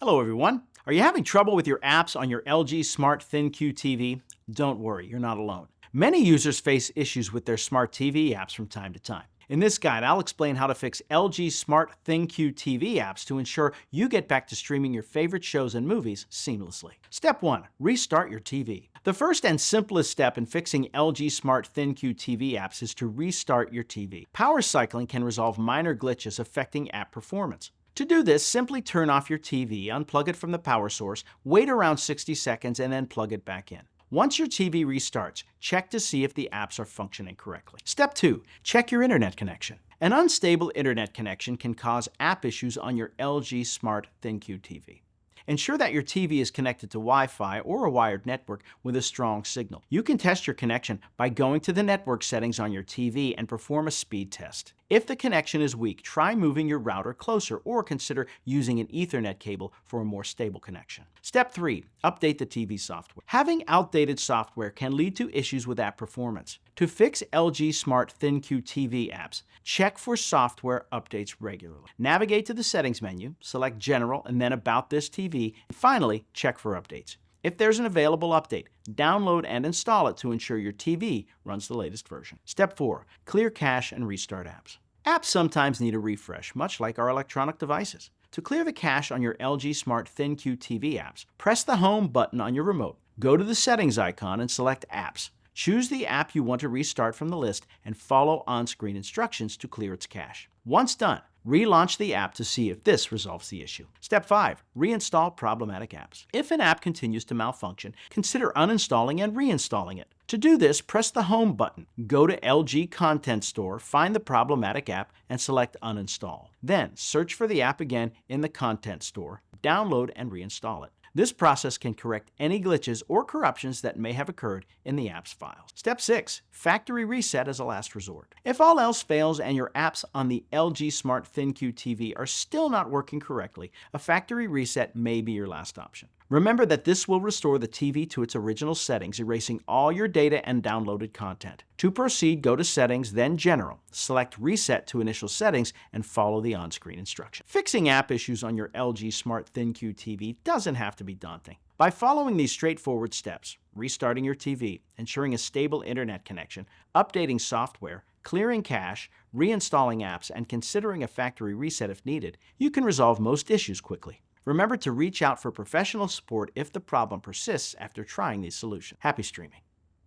Hello everyone. Are you having trouble with your apps on your LG Smart ThinQ TV? Don't worry, you're not alone. Many users face issues with their smart TV apps from time to time. In this guide, I'll explain how to fix LG Smart ThinQ TV apps to ensure you get back to streaming your favorite shows and movies seamlessly. Step 1. Restart your TV. The first and simplest step in fixing LG Smart ThinQ TV apps is to restart your TV. Power cycling can resolve minor glitches affecting app performance. To do this, simply turn off your TV, unplug it from the power source, wait around 60 seconds, and then plug it back in. Once your TV restarts, check to see if the apps are functioning correctly. Step 2. Check your internet connection. An unstable internet connection can cause app issues on your LG Smart ThinQ TV. Ensure that your TV is connected to Wi-Fi or a wired network with a strong signal. You can test your connection by going to the network settings on your TV and perform a speed test. If the connection is weak, try moving your router closer or consider using an Ethernet cable for a more stable connection. Step 3. Update the TV software. Having outdated software can lead to issues with app performance. To fix LG Smart ThinQ TV apps, check for software updates regularly. Navigate to the Settings menu, select General and then About this TV, and finally, check for updates. If there's an available update, download and install it to ensure your TV runs the latest version. Step 4. Clear cache and restart apps. Apps sometimes need a refresh, much like our electronic devices. To clear the cache on your LG Smart ThinQ TV apps, press the Home button on your remote, go to the Settings icon and select Apps. Choose the app you want to restart from the list and follow on-screen instructions to clear its cache. Once done, relaunch the app to see if this resolves the issue. Step 5. Reinstall problematic apps. If an app continues to malfunction, consider uninstalling and reinstalling it. To do this, press the Home button, go to LG Content Store, find the problematic app, and select Uninstall. Then, search for the app again in the Content Store, download and reinstall it. This process can correct any glitches or corruptions that may have occurred in the app's files. Step 6. Factory reset as a last resort. If all else fails and your apps on the LG Smart ThinQ TV are still not working correctly, a factory reset may be your last option. Remember that this will restore the TV to its original settings, erasing all your data and downloaded content. To proceed, go to Settings, then General. Select Reset to initial settings and follow the on-screen instructions. Fixing app issues on your LG Smart ThinQ TV doesn't have to be daunting. By following these straightforward steps, restarting your TV, ensuring a stable internet connection, updating software, clearing cache, reinstalling apps, and considering a factory reset if needed, you can resolve most issues quickly. Remember to reach out for professional support if the problem persists after trying these solutions. Happy streaming.